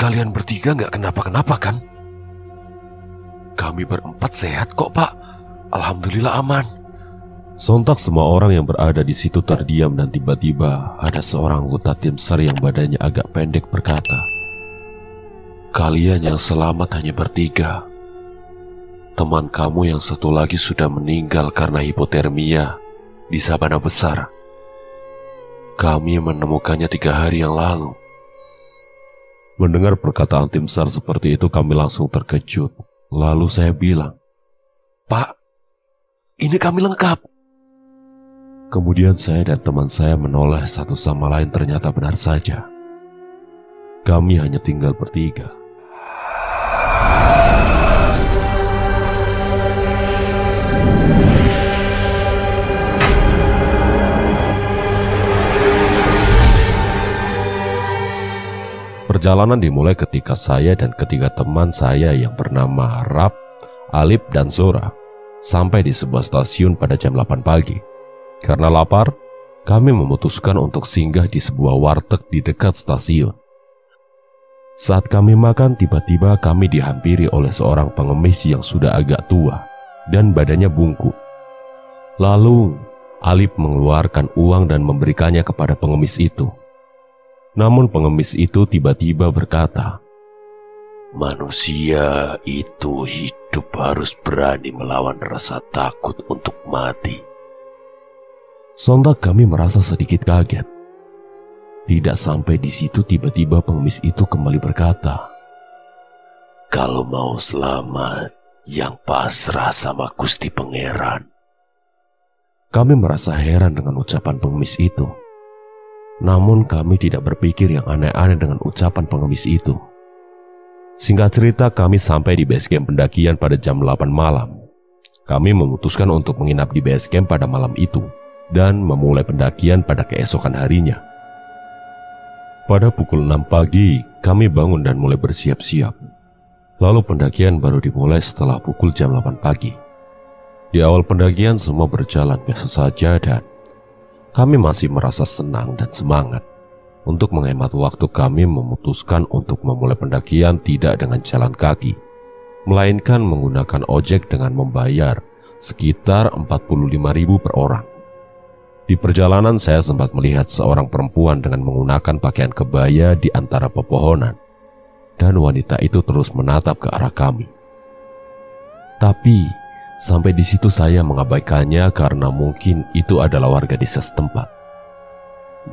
Kalian bertiga nggak kenapa-kenapa kan? Kami berempat sehat kok, Pak. Alhamdulillah aman. Sontak semua orang yang berada di situ terdiam dan tiba-tiba ada seorang anggota tim SAR yang badannya agak pendek berkata, "Kalian yang selamat hanya bertiga. Teman kamu yang satu lagi sudah meninggal karena hipotermia di Sabana Besar. Kami menemukannya 3 hari yang lalu." Mendengar perkataan tim SAR seperti itu, kami langsung terkejut. Lalu saya bilang, "Pak, ini kami lengkap." Kemudian saya dan teman saya menoleh satu sama lain, ternyata benar saja. Kami hanya tinggal bertiga. Perjalanan dimulai ketika saya dan ketiga teman saya yang bernama Rap, Alip, dan Zora sampai di sebuah stasiun pada jam 8 pagi. Karena lapar, kami memutuskan untuk singgah di sebuah warteg di dekat stasiun. Saat kami makan, tiba-tiba kami dihampiri oleh seorang pengemis yang sudah agak tua dan badannya bungkuk. Lalu, Alip mengeluarkan uang dan memberikannya kepada pengemis itu. Namun pengemis itu tiba-tiba berkata, "Manusia itu hidup harus berani melawan rasa takut untuk mati." Sontak kami merasa sedikit kaget. Tidak sampai di situ, tiba-tiba pengemis itu kembali berkata, "Kalau mau selamat, yang pasrah sama Gusti Pangeran." Kami merasa heran dengan ucapan pengemis itu. Namun kami tidak berpikir yang aneh-aneh dengan ucapan pengemis itu. Singkat cerita, kami sampai di base camp pendakian pada jam 8 malam. Kami memutuskan untuk menginap di base camp pada malam itu dan memulai pendakian pada keesokan harinya. Pada pukul 6 pagi, kami bangun dan mulai bersiap-siap. Lalu pendakian baru dimulai setelah pukul jam 8 pagi. Di awal pendakian semua berjalan biasa saja dan kami masih merasa senang dan semangat. Untuk menghemat waktu, kami memutuskan untuk memulai pendakian tidak dengan jalan kaki, melainkan menggunakan ojek dengan membayar sekitar 45.000 per orang. Di perjalanan saya sempat melihat seorang perempuan dengan menggunakan pakaian kebaya di antara pepohonan, dan wanita itu terus menatap ke arah kami. Tapi sampai di situ saya mengabaikannya karena mungkin itu adalah warga desa setempat.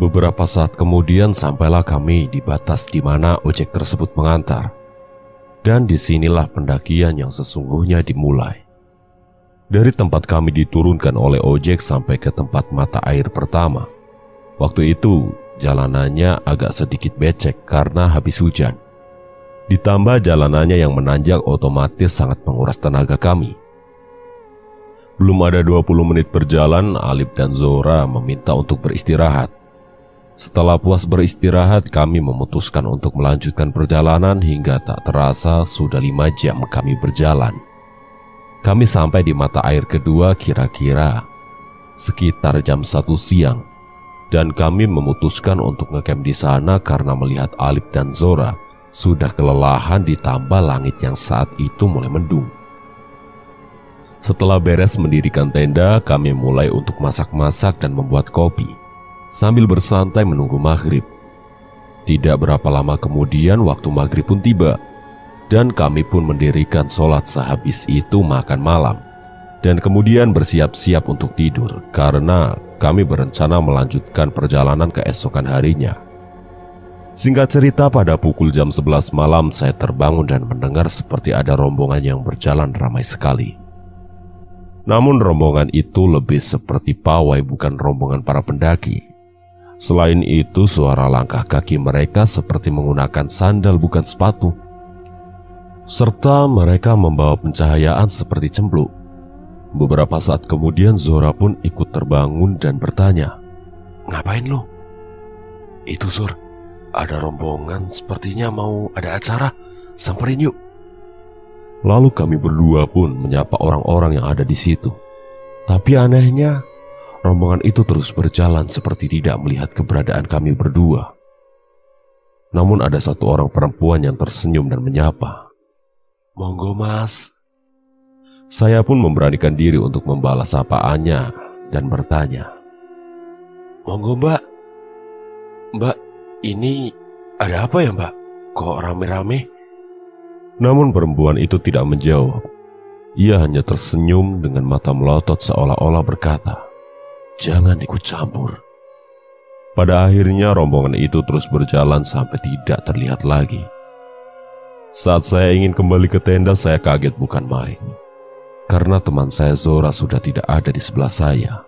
Beberapa saat kemudian sampailah kami di batas di mana ojek tersebut mengantar, dan disinilah pendakian yang sesungguhnya dimulai. Dari tempat kami diturunkan oleh ojek sampai ke tempat mata air pertama. Waktu itu jalanannya agak sedikit becek karena habis hujan. Ditambah jalanannya yang menanjak otomatis sangat menguras tenaga kami. Belum ada 20 menit berjalan, Alip dan Zora meminta untuk beristirahat. Setelah puas beristirahat, kami memutuskan untuk melanjutkan perjalanan hingga tak terasa sudah 5 jam kami berjalan. Kami sampai di mata air kedua kira-kira sekitar jam 1 siang, dan kami memutuskan untuk ngecamp di sana karena melihat Alip dan Zora sudah kelelahan ditambah langit yang saat itu mulai mendung. Setelah beres mendirikan tenda, kami mulai untuk masak-masak dan membuat kopi sambil bersantai menunggu maghrib. Tidak berapa lama kemudian waktu maghrib pun tiba, dan kami pun mendirikan sholat sehabis itu makan malam, dan kemudian bersiap-siap untuk tidur karena kami berencana melanjutkan perjalanan keesokan harinya. Singkat cerita, pada pukul jam 11 malam saya terbangun dan mendengar seperti ada rombongan yang berjalan ramai sekali. Namun rombongan itu lebih seperti pawai, bukan rombongan para pendaki. Selain itu, suara langkah kaki mereka seperti menggunakan sandal bukan sepatu. Serta mereka membawa pencahayaan seperti cempluk. Beberapa saat kemudian Zora pun ikut terbangun dan bertanya, "Ngapain lo?" "Itu Zur, ada rombongan sepertinya mau ada acara, samperin yuk." Lalu kami berdua pun menyapa orang-orang yang ada di situ. Tapi anehnya, rombongan itu terus berjalan seperti tidak melihat keberadaan kami berdua. Namun ada satu orang perempuan yang tersenyum dan menyapa. "Monggo mas." Saya pun memberanikan diri untuk membalas sapaannya dan bertanya, "Monggo mbak. Mbak, ini ada apa ya mbak? Kok rame-rame?" Namun perempuan itu tidak menjawab. Ia hanya tersenyum dengan mata melotot seolah-olah berkata, "Jangan ikut campur." Pada akhirnya rombongan itu terus berjalan sampai tidak terlihat lagi. Saat saya ingin kembali ke tenda, saya kaget bukan main. Karena teman saya Zora sudah tidak ada di sebelah saya.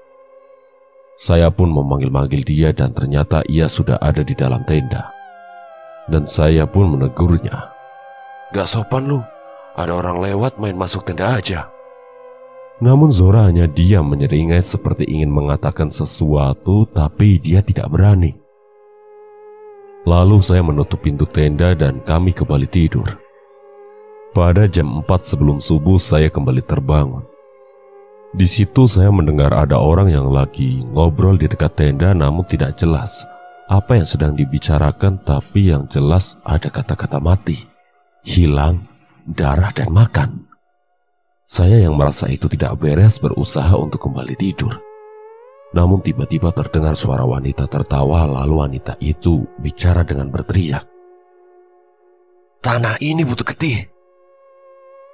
Saya pun memanggil-manggil dia dan ternyata ia sudah ada di dalam tenda. Dan saya pun menegurnya. "Gak sopan lu, ada orang lewat main masuk tenda aja." Namun Zora hanya diam menyeringai seperti ingin mengatakan sesuatu, tapi dia tidak berani. Lalu saya menutup pintu tenda dan kami kembali tidur. Pada jam 4 sebelum subuh saya kembali terbangun. Di situ saya mendengar ada orang yang lagi ngobrol di dekat tenda, namun tidak jelas apa yang sedang dibicarakan, tapi yang jelas ada kata-kata mati, hilang, darah, dan makan. Saya yang merasa itu tidak beres berusaha untuk kembali tidur. Namun tiba-tiba terdengar suara wanita tertawa, lalu wanita itu bicara dengan berteriak, "Tanah ini butuh getih."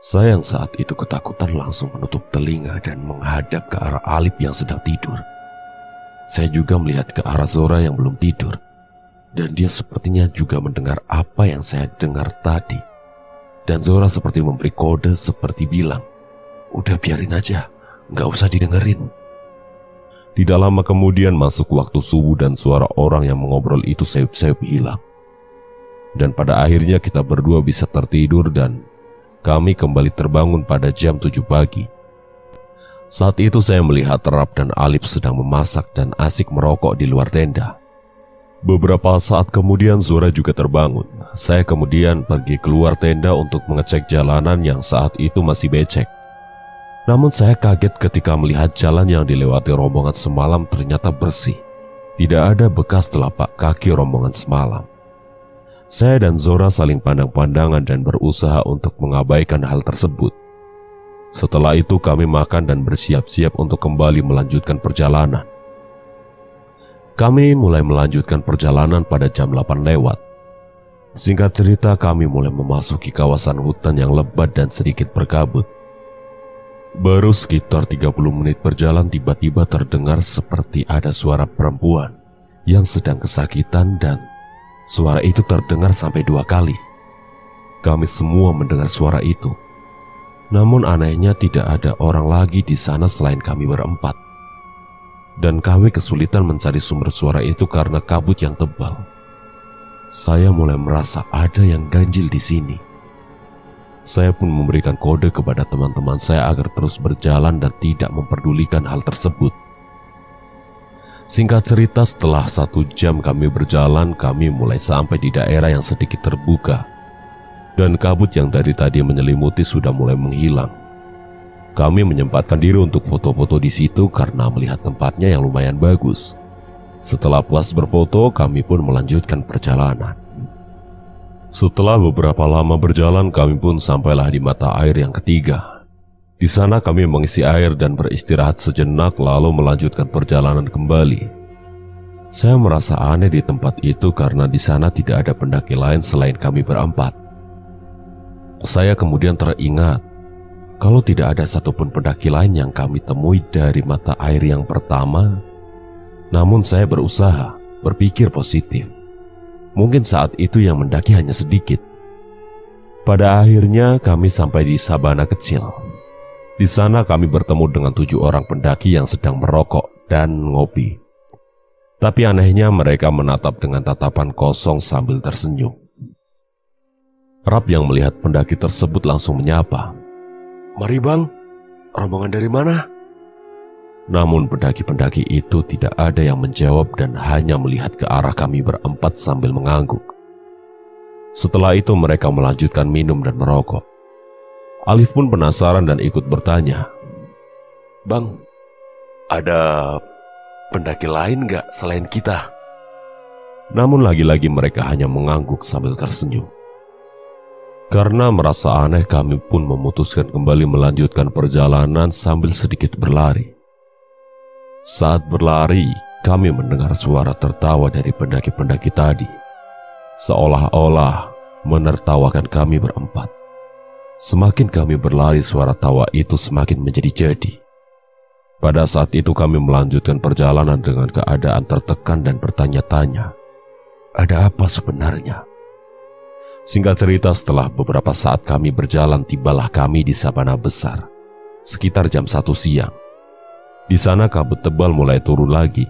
Saya yang saat itu ketakutan langsung menutup telinga dan menghadap ke arah Alif yang sedang tidur. Saya juga melihat ke arah Zora yang belum tidur, dan dia sepertinya juga mendengar apa yang saya dengar tadi. Dan Zora seperti memberi kode seperti bilang, "Udah biarin aja, nggak usah didengerin." Tidak lama kemudian masuk waktu subuh dan suara orang yang mengobrol itu sayup-sayup hilang. Dan pada akhirnya kita berdua bisa tertidur dan kami kembali terbangun pada jam 7 pagi. Saat itu saya melihat Rap dan Alif sedang memasak dan asik merokok di luar tenda. Beberapa saat kemudian Zora juga terbangun. Saya kemudian pergi keluar tenda untuk mengecek jalanan yang saat itu masih becek. Namun saya kaget ketika melihat jalan yang dilewati rombongan semalam ternyata bersih. Tidak ada bekas telapak kaki rombongan semalam. Saya dan Zora saling pandang-pandangan dan berusaha untuk mengabaikan hal tersebut. Setelah itu kami makan dan bersiap-siap untuk kembali melanjutkan perjalanan. Kami mulai melanjutkan perjalanan pada jam 8 lewat. Singkat cerita, kami mulai memasuki kawasan hutan yang lebat dan sedikit berkabut. Baru sekitar 30 menit berjalan, tiba-tiba terdengar seperti ada suara perempuan yang sedang kesakitan dan suara itu terdengar sampai 2 kali. Kami semua mendengar suara itu. Namun anehnya tidak ada orang lagi di sana selain kami berempat. Dan kami kesulitan mencari sumber suara itu karena kabut yang tebal. Saya mulai merasa ada yang ganjil di sini. Saya pun memberikan kode kepada teman-teman saya agar terus berjalan dan tidak memperdulikan hal tersebut. Singkat cerita, setelah 1 jam kami berjalan, kami mulai sampai di daerah yang sedikit terbuka. Dan kabut yang dari tadi menyelimuti sudah mulai menghilang. Kami menyempatkan diri untuk foto-foto di situ karena melihat tempatnya yang lumayan bagus. Setelah puas berfoto, kami pun melanjutkan perjalanan. Setelah beberapa lama berjalan, kami pun sampailah di mata air yang ketiga. Di sana kami mengisi air dan beristirahat sejenak lalu melanjutkan perjalanan kembali. Saya merasa aneh di tempat itu karena di sana tidak ada pendaki lain selain kami berempat. Saya kemudian teringat kalau tidak ada satupun pendaki lain yang kami temui dari mata air yang pertama. Namun saya berusaha berpikir positif. Mungkin saat itu yang mendaki hanya sedikit. Pada akhirnya kami sampai di sabana kecil. Di sana kami bertemu dengan 7 orang pendaki yang sedang merokok dan ngopi. Tapi anehnya mereka menatap dengan tatapan kosong sambil tersenyum. Rap yang melihat pendaki tersebut langsung menyapa, "Mari bang, rombongan dari mana?" Namun pendaki-pendaki itu tidak ada yang menjawab dan hanya melihat ke arah kami berempat sambil mengangguk. Setelah itu mereka melanjutkan minum dan merokok. Alif pun penasaran dan ikut bertanya, "Bang, ada pendaki lain gak selain kita?" Namun lagi-lagi mereka hanya mengangguk sambil tersenyum. Karena merasa aneh, kami pun memutuskan kembali melanjutkan perjalanan sambil sedikit berlari. Saat berlari, kami mendengar suara tertawa dari pendaki-pendaki tadi, seolah-olah menertawakan kami berempat. Semakin kami berlari, suara tawa itu semakin menjadi-jadi. Pada saat itu kami melanjutkan perjalanan dengan keadaan tertekan dan bertanya-tanya, ada apa sebenarnya? Singkat cerita, setelah beberapa saat kami berjalan, tibalah kami di sabana besar, sekitar jam 1 siang. Di sana kabut tebal mulai turun lagi.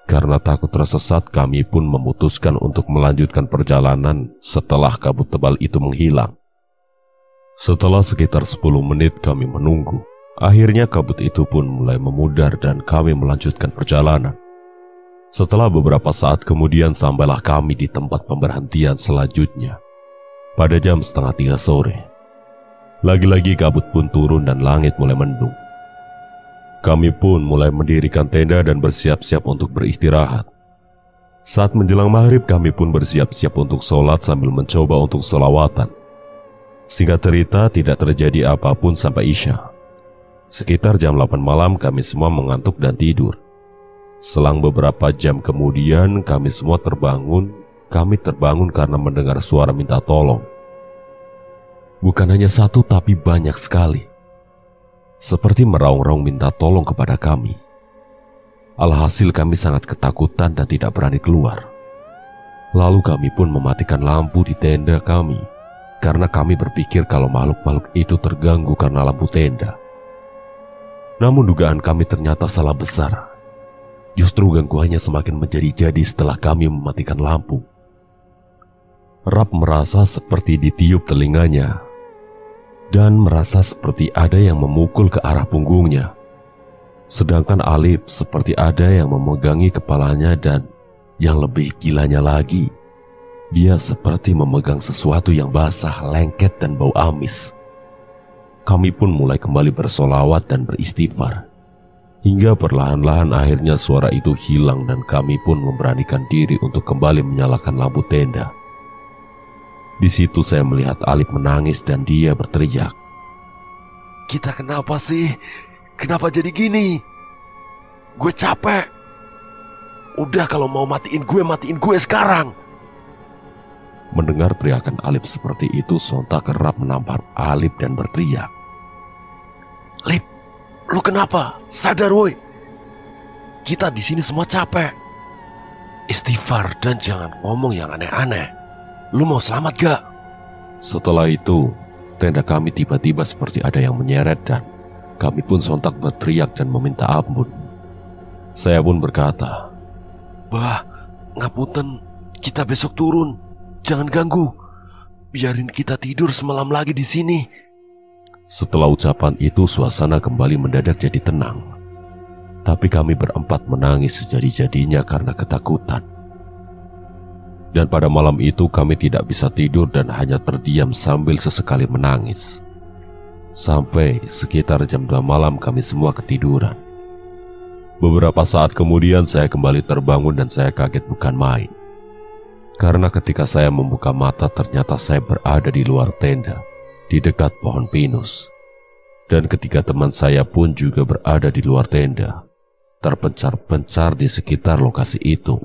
Karena takut tersesat, kami pun memutuskan untuk melanjutkan perjalanan setelah kabut tebal itu menghilang. Setelah sekitar 10 menit kami menunggu, akhirnya kabut itu pun mulai memudar dan kami melanjutkan perjalanan. Setelah beberapa saat kemudian sampailah kami di tempat pemberhentian selanjutnya pada jam 2:30 sore. Lagi-lagi kabut pun turun dan langit mulai mendung. Kami pun mulai mendirikan tenda dan bersiap-siap untuk beristirahat. Saat menjelang maghrib, kami pun bersiap-siap untuk sholat sambil mencoba untuk sholawatan. Singkat cerita, tidak terjadi apapun sampai Isya. Sekitar jam 8 malam kami semua mengantuk dan tidur. Selang beberapa jam kemudian kami semua terbangun. Kami terbangun karena mendengar suara minta tolong. Bukan hanya satu tapi banyak sekali. Seperti meraung-raung minta tolong kepada kami. Alhasil kami sangat ketakutan dan tidak berani keluar. Lalu kami pun mematikan lampu di tenda kami, karena kami berpikir kalau makhluk-makhluk itu terganggu karena lampu tenda. Namun dugaan kami ternyata salah besar. Justru gangguannya semakin menjadi-jadi setelah kami mematikan lampu. Rap merasa seperti ditiup telinganya, dan merasa seperti ada yang memukul ke arah punggungnya. Sedangkan Alip seperti ada yang memegangi kepalanya, dan yang lebih gilanya lagi, dia seperti memegang sesuatu yang basah, lengket dan bau amis. Kami pun mulai kembali bersolawat dan beristighfar. Hingga perlahan-lahan akhirnya suara itu hilang dan kami pun memberanikan diri untuk kembali menyalakan lampu tenda. Di situ saya melihat Alip menangis dan dia berteriak, Kita kenapa sih? Kenapa jadi gini? Gue capek. Udah kalau mau matiin gue sekarang. Mendengar teriakan Alip seperti itu, sontak Rap menampar Alip dan berteriak, Lip, lu kenapa? Sadar woi. Kita di sini semua capek. Istighfar dan jangan ngomong yang aneh-aneh. Lu mau selamat gak? Setelah itu, tenda kami tiba-tiba seperti ada yang menyeret dan kami pun sontak berteriak dan meminta ampun. Saya pun berkata, Bah, ngapunten, kita besok turun. Jangan ganggu. Biarin kita tidur semalam lagi di sini. Setelah ucapan itu, suasana kembali mendadak jadi tenang. Tapi kami berempat menangis sejadi-jadinya karena ketakutan. Dan pada malam itu kami tidak bisa tidur dan hanya terdiam sambil sesekali menangis. Sampai sekitar jam 2 malam kami semua ketiduran. Beberapa saat kemudian saya kembali terbangun dan saya kaget bukan main. Karena ketika saya membuka mata ternyata saya berada di luar tenda, di dekat pohon pinus. Dan ketiga teman saya pun juga berada di luar tenda, terpencar-pencar di sekitar lokasi itu.